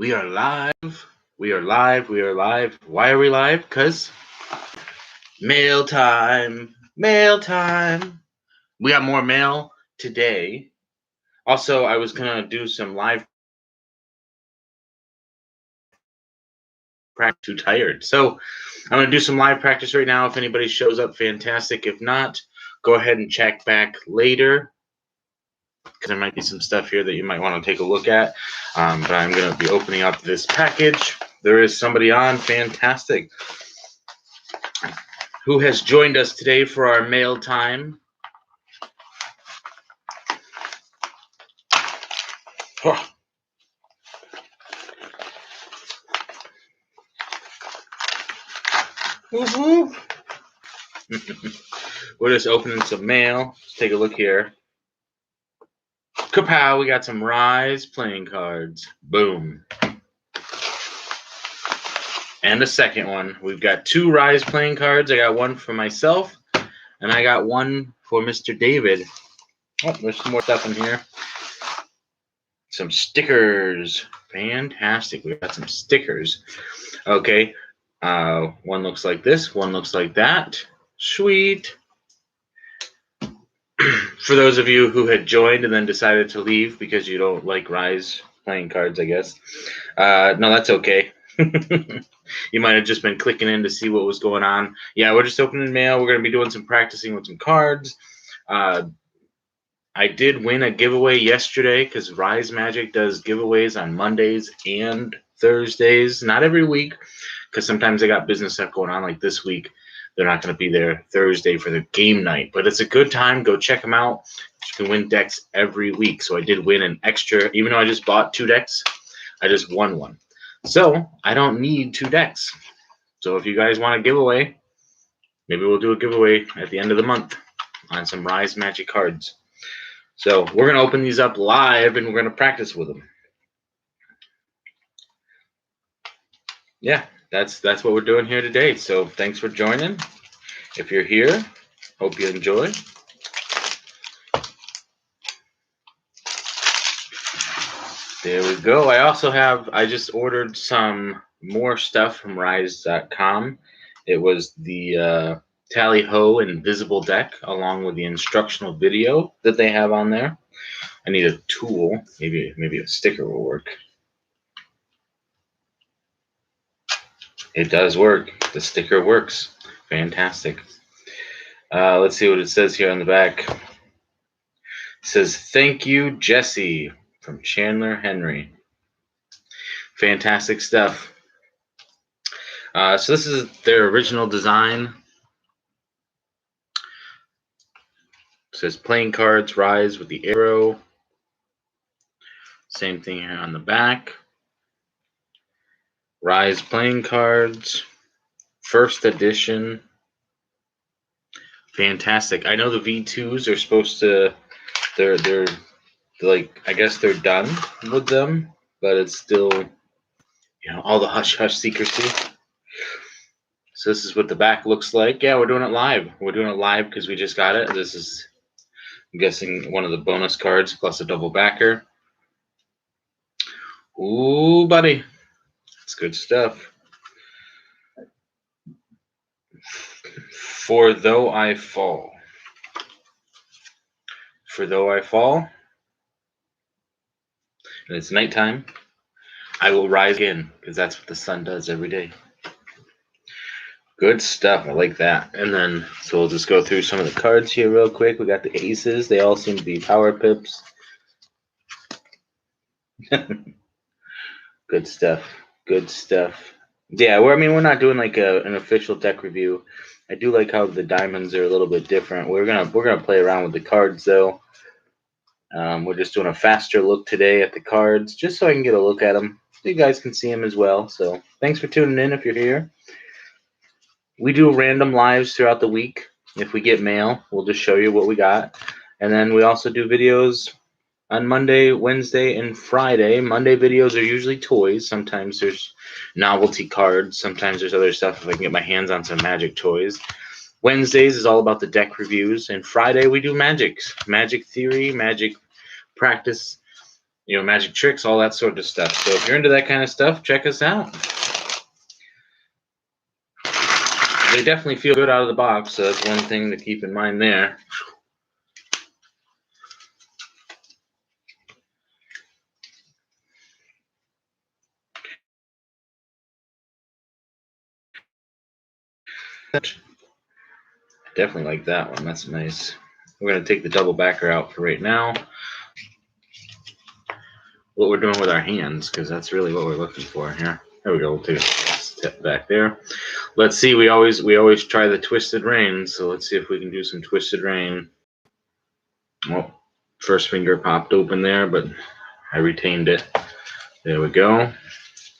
We are live. We are live. We are live. Why are we live? Because mail time. Mail time. We got more mail today. Also, I was going to do some live practice. Too tired. So I'm going to do some live practice right now. If anybody shows up, fantastic. If not, go ahead and check back later, because there might be some stuff here that you might want to take a look at. But I'm going to be opening up this package. There is somebody on. Fantastic. Who has joined us today for our mail time. Oh. Whoop, whoop. We're just opening some mail. Let's take a look here. Kapow, we got some Rise playing cards. Boom. And a second one. We've got 2 Rise playing cards. I got one for myself, and I got one for Mr. David. Oh, there's some more stuff in here. Some stickers. Fantastic. We got some stickers. Okay. One looks like this. One looks like that. Sweet. For those of you who had joined and then decided to leave because you don't like Rise playing cards, I guess. No, that's okay. You might have just been clicking in to see what was going on. Yeah, we're just opening mail. We're going to be doing some practicing with some cards. I did win a giveaway yesterday because Rise Magic does giveaways on Mondays and Thursdays. Not every week, because sometimes they got business stuff going on, like this week. They're not going to be there Thursday for the game night, but it's a good time. Go check them out. You can win decks every week. So I did win an extra, even though I just bought 2 decks, I just won one. So I don't need 2 decks. So if you guys want a giveaway, maybe we'll do a giveaway at the end of the month on some Rise Magic cards. So we're going to open these up live and we're going to practice with them. Yeah, that's what we're doing here today. So thanks for joining. If you're here, hope you enjoy. There we go. I just ordered some more stuff from Rise.com. It was the Tally Ho Invisible deck along with the instructional video that they have on there. I need a tool. Maybe a sticker will work. It does work. The sticker works. Fantastic. Let's see what it says here on the back. It says, "Thank you, Jesse," from Chandler Henry. Fantastic stuff. So this is their original design. It says playing cards Rise with the arrow. Same thing here on the back. Rise playing cards. First edition. Fantastic. I know the V2s are supposed to, they're like, I guess they're done with them, but it's still, all the hush-hush secrecy. So this is what the back looks like. Yeah, we're doing it live. We're doing it live because we just got it. This is, I'm guessing, one of the bonus cards plus a double backer. Ooh, buddy. That's good stuff. For though I fall. For though I fall, and it's nighttime, I will rise again, because that's what the sun does every day. Good stuff. I like that. And then, so we'll just go through some of the cards here real quick. We got the aces. They all seem to be power pips. Good stuff. Good stuff. Yeah, we're not doing like an official deck review. I do like how the diamonds are a little bit different. We're gonna play around with the cards though. We're just doing a faster look today at the cards, just so I can get a look at them. So you guys can see them as well. So thanks for tuning in if you're here. We do random lives throughout the week. If we get mail, we'll just show you what we got. And then we also do videos on Monday, Wednesday, and Friday. Monday videos are usually toys. Sometimes there's novelty cards. Sometimes there's other stuff if I can get my hands on some Magic toys. Wednesdays is all about the deck reviews. And Friday we do Magic theory, Magic practice. magic tricks, all that sort of stuff. So if you're into that kind of stuff, check us out. They definitely feel good out of the box, so that's one thing to keep in mind there. Definitely like that one. That's nice. We're going to take the double backer out for right now. What we're doing with our hands, because that's really what we're looking for here. There we go. We'll take a step back there. Let's see. We always try the twisted rain, so let's see if we can do some twisted rain. Well, first finger popped open there, but I retained it. There we go.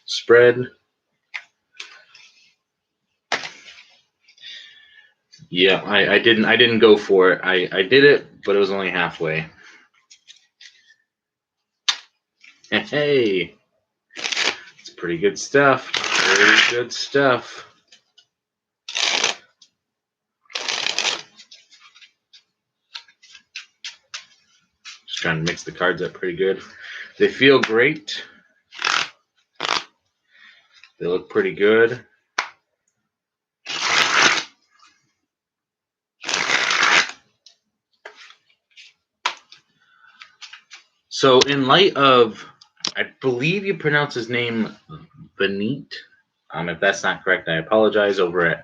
Spread. Yeah, I didn't go for it. I did it, but it was only halfway. Hey, it's pretty good stuff. Very good stuff. Just trying to mix the cards up pretty good. They feel great. They look pretty good. So in light of, I believe you pronounce his name Benit. If that's not correct, I apologize. Over at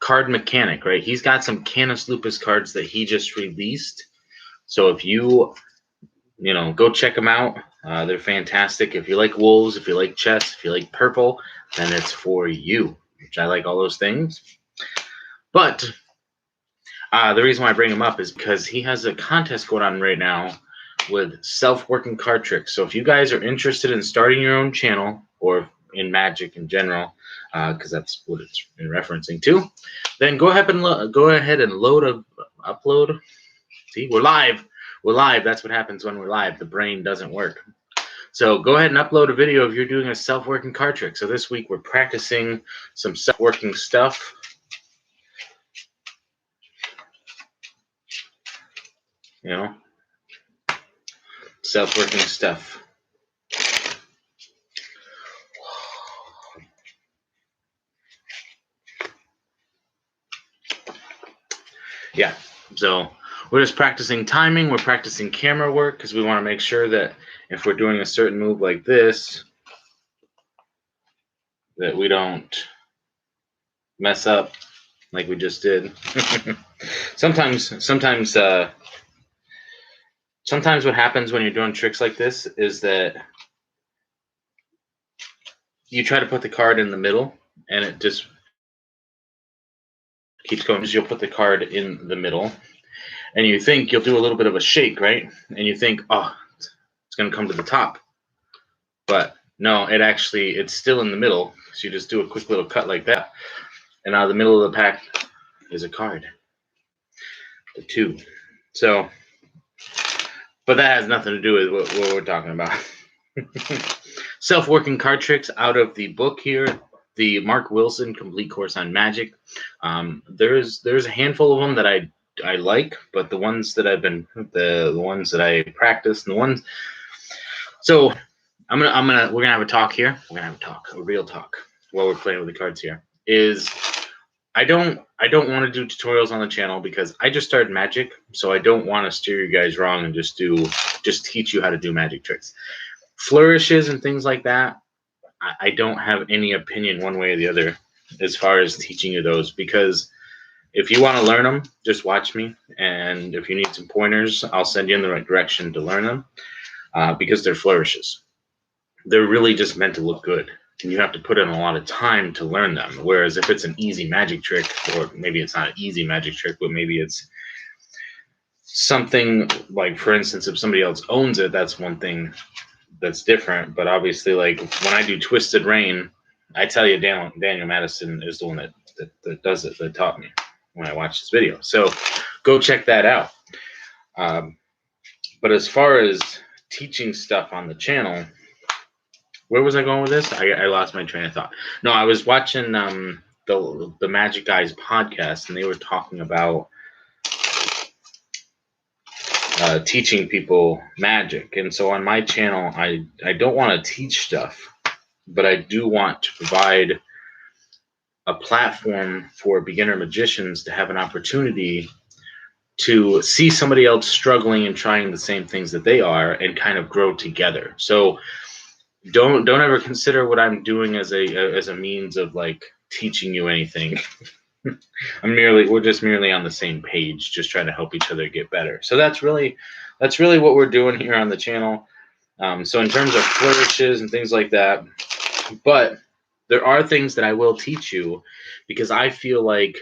Card Mechanic, right? He's got some Canis Lupus cards that he just released. So if you go check them out. They're fantastic. If you like wolves, if you like chess, if you like purple, then it's for you, which I like all those things. But the reason why I bring him up is because he has a contest going on right now with self-working card tricks. So if you guys are interested in starting your own channel or in Magic in general, because that's what it's in referencing to, then go ahead and upload. See, we're live. We're live. That's what happens when we're live. The brain doesn't work. So go ahead and upload a video if you're doing a self-working card trick. So this week we're practicing some self-working stuff. Self-working stuff. Yeah, so we're just practicing timing. We're practicing camera work because we want to make sure that if we're doing a certain move like this, that we don't mess up like we just did. Sometimes what happens when you're doing tricks like this is that you try to put the card in the middle and it just keeps going. You'll put the card in the middle and you think you'll do a little bit of a shake, right? And you think, oh, it's going to come to the top. But no, it's still in the middle. So you just do a quick little cut like that. And out of the middle of the pack is a card. The 2. So, but that has nothing to do with what we're talking about. Self-working card tricks out of the book here, the Mark Wilson Complete Course on Magic. There's a handful of them that I like, but the ones that the ones that I practice, and the ones. So we're gonna have a talk here. We're gonna have a real talk while we're playing with the cards here. I don't want to do tutorials on the channel because I just started Magic, so I don't want to steer you guys wrong and just teach you how to do magic tricks. Flourishes and things like that, I don't have any opinion one way or the other as far as teaching you those, because if you want to learn them, just watch me, and if you need some pointers, I'll send you in the right direction to learn them, because they're flourishes. They're really just meant to look good, and you have to put in a lot of time to learn them. Whereas if it's an easy magic trick, or maybe it's not an easy magic trick, but maybe it's something like, for instance, if somebody else owns it, that's one thing that's different. But obviously, like when I do Twisted Rain, I tell you, Daniel Madison is the one that does it, that taught me when I watched this video. So go check that out. But as far as teaching stuff on the channel, where was I going with this? I lost my train of thought. No, I was watching the Magic Guys podcast, and they were talking about teaching people magic. And so on my channel, I don't want to teach stuff, but I do want to provide a platform for beginner magicians to have an opportunity to see somebody else struggling and trying the same things that they are and kind of grow together. So don't ever consider what I'm doing as a means of like teaching you anything. We're just merely on the same page, just trying to help each other get better. So that's really what we're doing here on the channel. So in terms of flourishes and things like that, but there are things that I will teach you because I feel like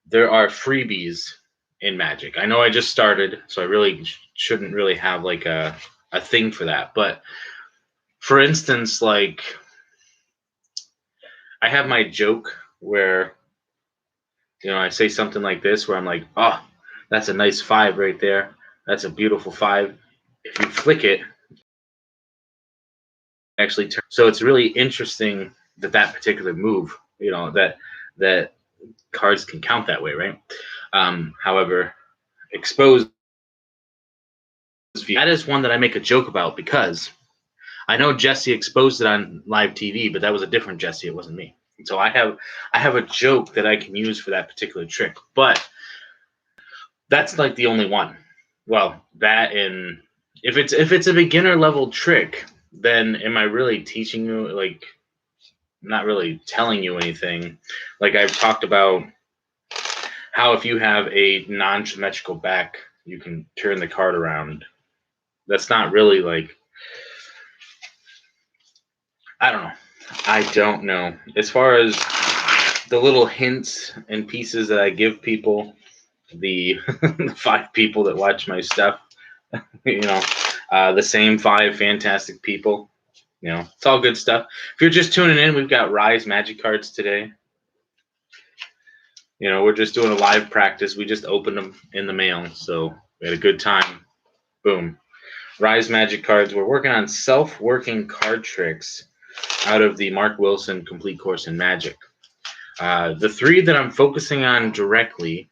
there are freebies in magic. I know I just started, so I really shouldn't really have like a thing for that. But for instance, like I have my joke where, you know, I say something like this where I'm like, oh, that's a nice 5 right there. That's a beautiful 5. If you flick it, actually turn. So it's really interesting that particular move, you know, that cards can count that way, right? However, exposed, that is one that I make a joke about because I know Jesse exposed it on live TV, but that was a different Jesse. It wasn't me. And so I have a joke that I can use for that particular trick, but that's like the only one. Well, that and if it's a beginner level trick, then am I really teaching you? Like, I'm not really telling you anything. Like I've talked about how if you have a non-symmetrical back, you can turn the card around. That's not really like, I don't know. I don't know. As far as the little hints and pieces that I give people, the 5 people that watch my stuff, you know, the same 5 fantastic people, you know, it's all good stuff. If you're just tuning in, we've got Rise magic cards today. You know, we're just doing a live practice. We just opened them in the mail, so we had a good time. Boom. Rise magic cards. We're working on self-working card tricks out of the Mark Wilson Complete Course in Magic. The 3 that I'm focusing on directly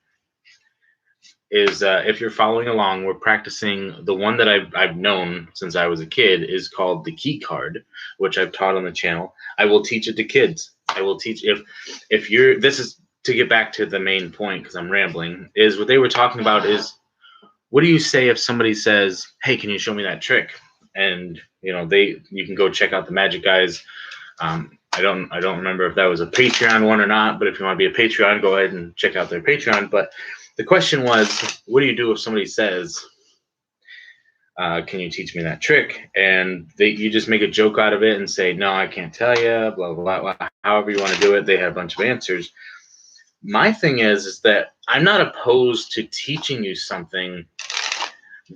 is, if you're following along, we're practicing the one that I've known since I was a kid is called the key card, which I've taught on the channel. I will teach it to kids. I will teach if you're, this is to get back to the main point because I'm rambling, is what they were talking about is, what do you say if somebody says, hey, can you show me that trick? And, you know, you can go check out the Magic Guys. I don't remember if that was a Patreon one or not, but if you want to be a Patreon, go ahead and check out their Patreon. But the question was, what do you do if somebody says, can you teach me that trick? And you just make a joke out of it and say, no, I can't tell you, blah, blah, blah. However you want to do it, they have a bunch of answers. My thing is that I'm not opposed to teaching you something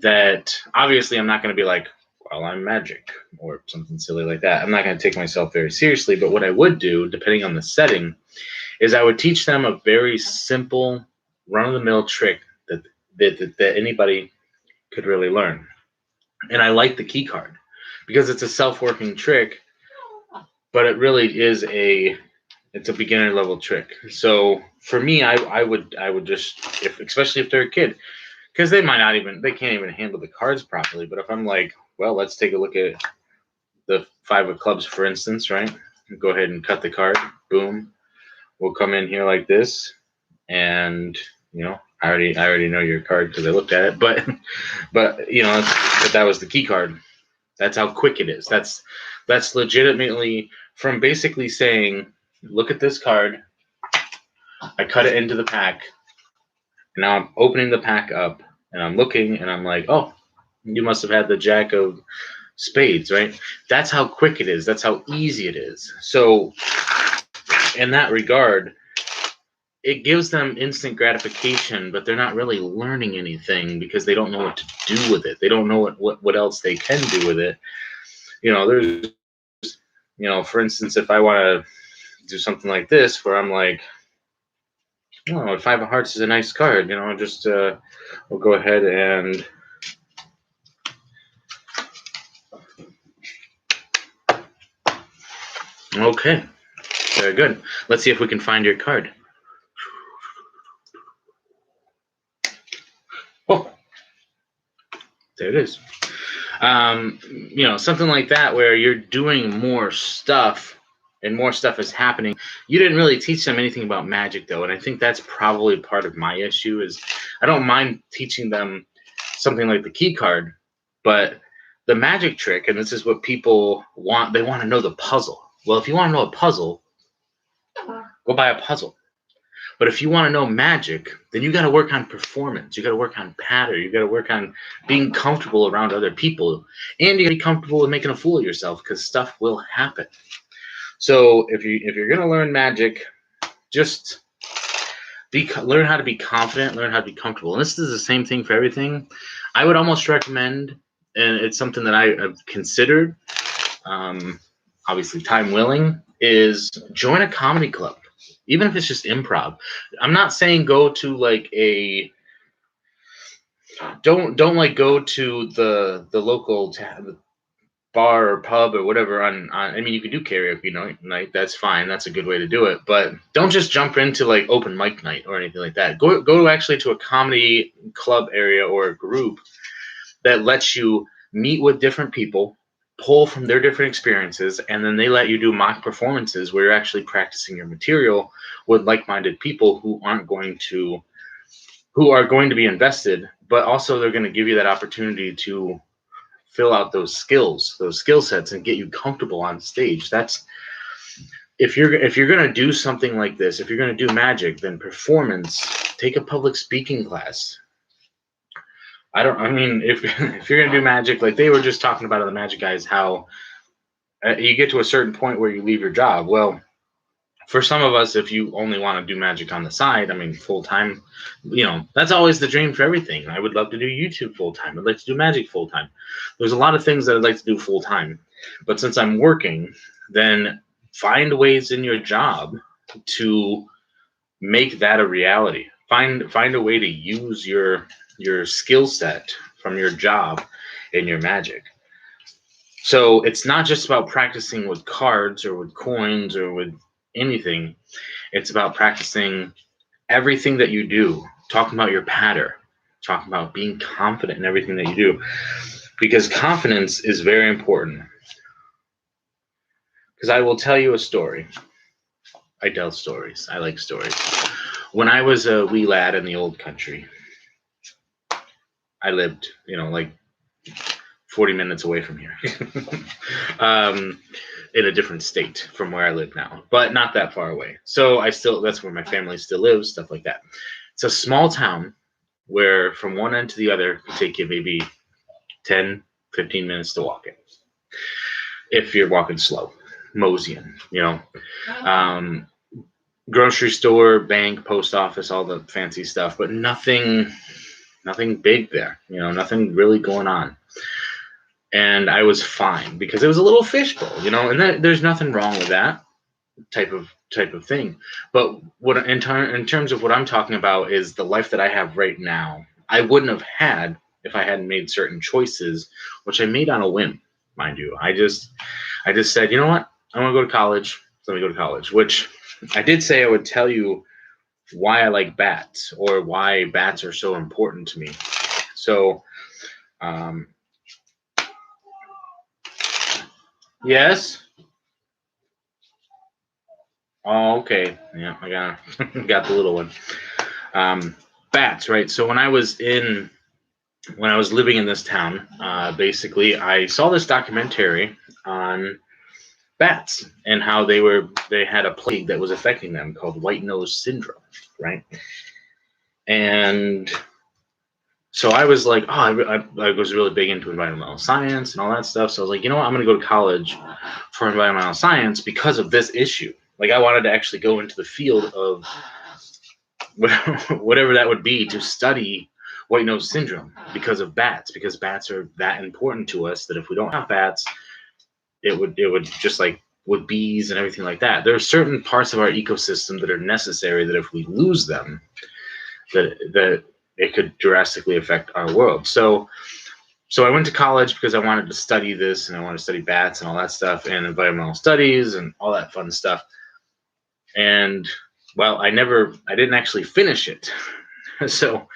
that obviously I'm not going to be like, well, I'm magic or something silly like that. I'm not going to take myself very seriously. But what I would do, depending on the setting, is I would teach them a very simple, run-of-the-mill trick that anybody could really learn. And I like the key card because it's a self-working trick, but it really is it's a beginner level trick. So for me, I would just, especially if they're a kid, because they can't even handle the cards properly. But if I'm like, well, let's take a look at the 5 of clubs, for instance, right? Go ahead and cut the card. Boom. We'll come in here like this, and you know, I already know your card because I looked at it. But you know, that was the key card. That's how quick it is. That's legitimately from basically saying, look at this card. I cut it into the pack. And now I'm opening the pack up, and I'm looking, and I'm like, oh, you must have had the Jack of Spades, right? That's how quick it is. That's how easy it is. So in that regard, it gives them instant gratification, but they're not really learning anything because they don't know what to do with it. They don't know what else they can do with it. You know, there's, you know, for instance, if I want to do something like this where I'm like, oh, 5 of hearts is a nice card, you know, just we'll go ahead and okay, very good. Let's see if we can find your card. Oh, There it is. Something like that where you're doing more stuff and more stuff is happening. You didn't really teach them anything about magic though, and I think that's probably part of my issue is I don't mind teaching them something like the key card, but the magic trick, and this is what people want, they want to know the puzzle. Well, if you want to know a puzzle, go buy a puzzle. But if you want to know magic, then you got to work on performance. You got to work on pattern. You got to work on being comfortable around other people, and you got to be comfortable with making a fool of yourself because stuff will happen. So if you're gonna learn magic, just learn how to be confident, learn how to be comfortable. And this is the same thing for everything. I would almost recommend, and it's something that I've considered, obviously time willing, is join a comedy club. Even if it's just improv. I'm not saying go to like don't like go to the local bar or pub or whatever I mean, you could do karaoke night. That's fine. That's a good way to do it. But don't just jump into like open mic night or anything like that. Go actually to a comedy club area or a group that lets you meet with different people, pull from their different experiences, and then they let you do mock performances where you're actually practicing your material with like-minded people who are going to be invested, but also they're going to give you that opportunity to fill out those skill sets and get you comfortable on stage. That's if you're going to do something like this, if you're going to do magic, then performance, take a public speaking class. If you're gonna do magic, like they were just talking about on the Magic Guys, how you get to a certain point where you leave your job. Well, for some of us, if you only want to do magic on the side, I mean, full time, that's always the dream for everything. I would love to do YouTube full time. I'd like to do magic full time. There's a lot of things that I'd like to do full time, but since I'm working, then find ways in your job to make that a reality. Find a way to use your skill set from your job in your magic. So it's not just about practicing with cards or with coins or with anything. It's about practicing everything that you do, talking about your pattern, talking about being confident in everything that you do, because confidence is very important. Because I will tell you a story. I tell stories. I like stories. When I was a wee lad in the old country, I lived, like 40 minutes away from here, in a different state from where I live now, but not that far away. So that's where my family still lives, stuff like that. It's a small town where from one end to the other it could take you maybe 10, 15 minutes to walk in. If you're walking slow, moseying, grocery store, bank, post office, all the fancy stuff, but nothing big there, nothing really going on. And I was fine because it was a little fishbowl, and there's nothing wrong with that type of thing. But what in terms of what I'm talking about is the life that I have right now, I wouldn't have had if I hadn't made certain choices, which I made on a whim, mind you. I just said, you know what? I want to go to college. So let me go to college, which I did say I would tell you why I like bats or why bats are so important to me. So, yes. Oh, okay. Yeah, I got the little one. Bats, right? So when I was living in this town, basically I saw this documentary on bats and how they had a plague that was affecting them called white nose syndrome, right? And so I was like, I was really big into environmental science and all that stuff. So I was like, you know what? I'm going to go to college for environmental science because of this issue. Like I wanted to actually go into the field of whatever that would be to study white nose syndrome because of bats, because bats are that important to us that if we don't have bats, it would just like with bees and everything like that. There are certain parts of our ecosystem that are necessary that if we lose them, that it could drastically affect our world. So I went to college because I wanted to study this and I wanted to study bats and all that stuff and environmental studies and all that fun stuff. And well, I didn't actually finish it. So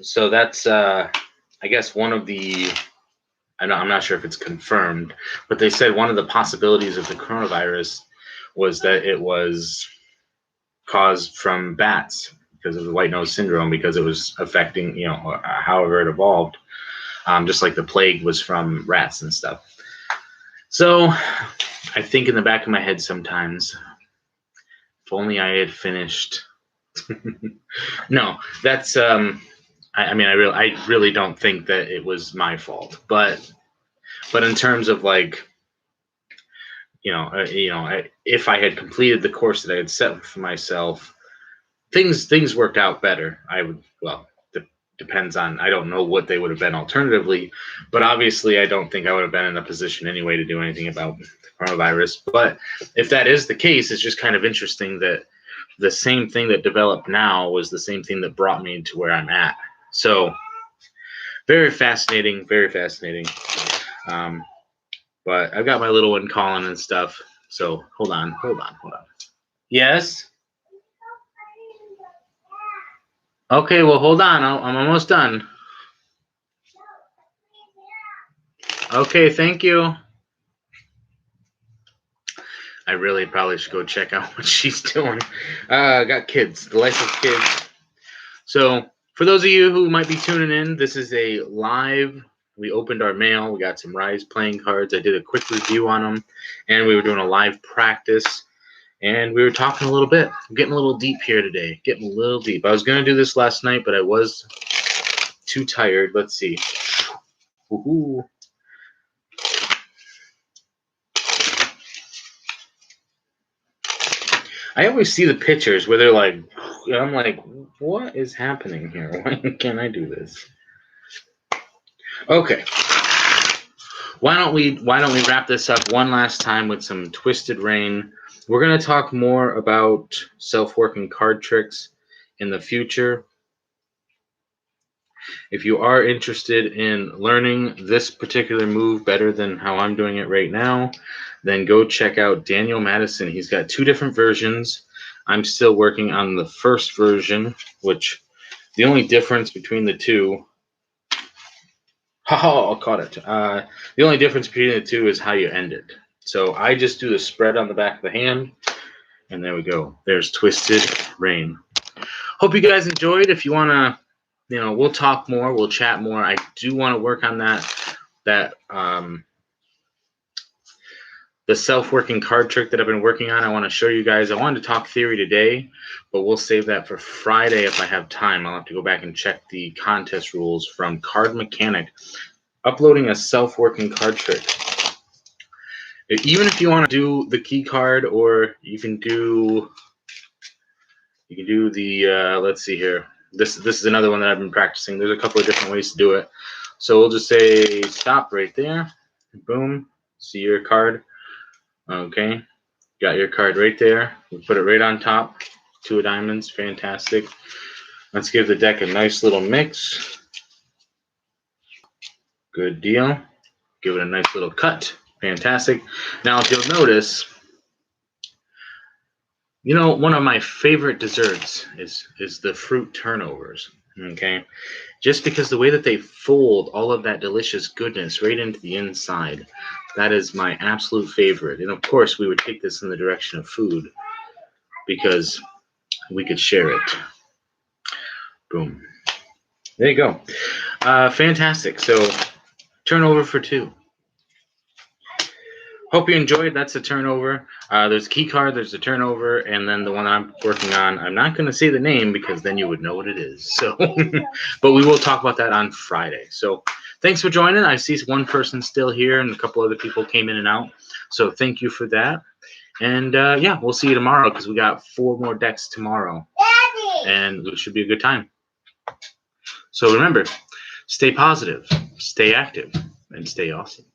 So that's I guess one of the, I'm not sure if it's confirmed, but they said one of the possibilities of the coronavirus was that it was caused from bats because of the white nose syndrome, because it was affecting, however it evolved, just like the plague was from rats and stuff. So I think in the back of my head sometimes, if only I had finished. No, that's I mean, I really don't think that it was my fault, but in terms of like, if I had completed the course that I had set for myself, things worked out better. I would, well, depends on, I don't know what they would have been alternatively, but obviously I don't think I would have been in a position anyway to do anything about the coronavirus. But if that is the case, it's just kind of interesting that the same thing that developed now was the same thing that brought me to where I'm at. So very fascinating, very fascinating. But I've got my little one calling and stuff. So hold on. Yes? Okay, well, hold on. I'm almost done. Okay, thank you. I really probably should go check out what she's doing. Got kids, the life of kids. So for those of you who might be tuning in, this is a live. We opened our mail. We got some Rise playing cards. I did a quick review on them, and we were doing a live practice, and we were talking a little bit. I'm getting a little deep here today. Getting a little deep. I was going to do this last night, but I was too tired. Let's see. Woohoo. I always see the pictures where they're like, I'm like, what is happening here? Why can't I do this? Okay. Why don't we wrap this up one last time with some Twisted Rain? We're going to talk more about self-working card tricks in the future. If you are interested in learning this particular move better than how I'm doing it right now, then go check out Daniel Madison. He's got 2 different versions. I'm still working on the first version, which the only difference between the two, I caught it. The only difference between the two is how you end it. So I just do the spread on the back of the hand, and there we go. There's Twisted Rain. Hope you guys enjoyed. If you want to, we'll talk more, we'll chat more. I do want to work on that the self-working card trick that I've been working on. I want to show you guys. I wanted to talk theory today, but we'll save that for Friday if I have time. I'll have to go back and check the contest rules from Card Mechanic. Uploading a self-working card trick. Even if you want to do the key card, or you can do the let's see here. This is another one that I've been practicing. There's a couple of different ways to do it. So we'll just say stop right there. Boom. See your card. Okay. Got your card right there. We put it right on top. 2 of diamonds. Fantastic. Let's give the deck a nice little mix. Good deal. Give it a nice little cut. Fantastic. Now, if you'll notice, one of my favorite desserts is the fruit turnovers. Okay, just because the way that they fold all of that delicious goodness right into the inside, that is my absolute favorite. And of course, we would take this in the direction of food because we could share it. Boom. There you go. Fantastic. So, turnover for 2. Hope you enjoyed. That's a turnover. There's a key card, there's a turnover, and then the one I'm working on, I'm not going to say the name because then you would know what it is. So, but we will talk about that on Friday. So thanks for joining. I see one person still here and a couple other people came in and out. So thank you for that. And yeah, we'll see you tomorrow because we got 4 more decks tomorrow. Daddy! And it should be a good time. So remember, stay positive, stay active, and stay awesome.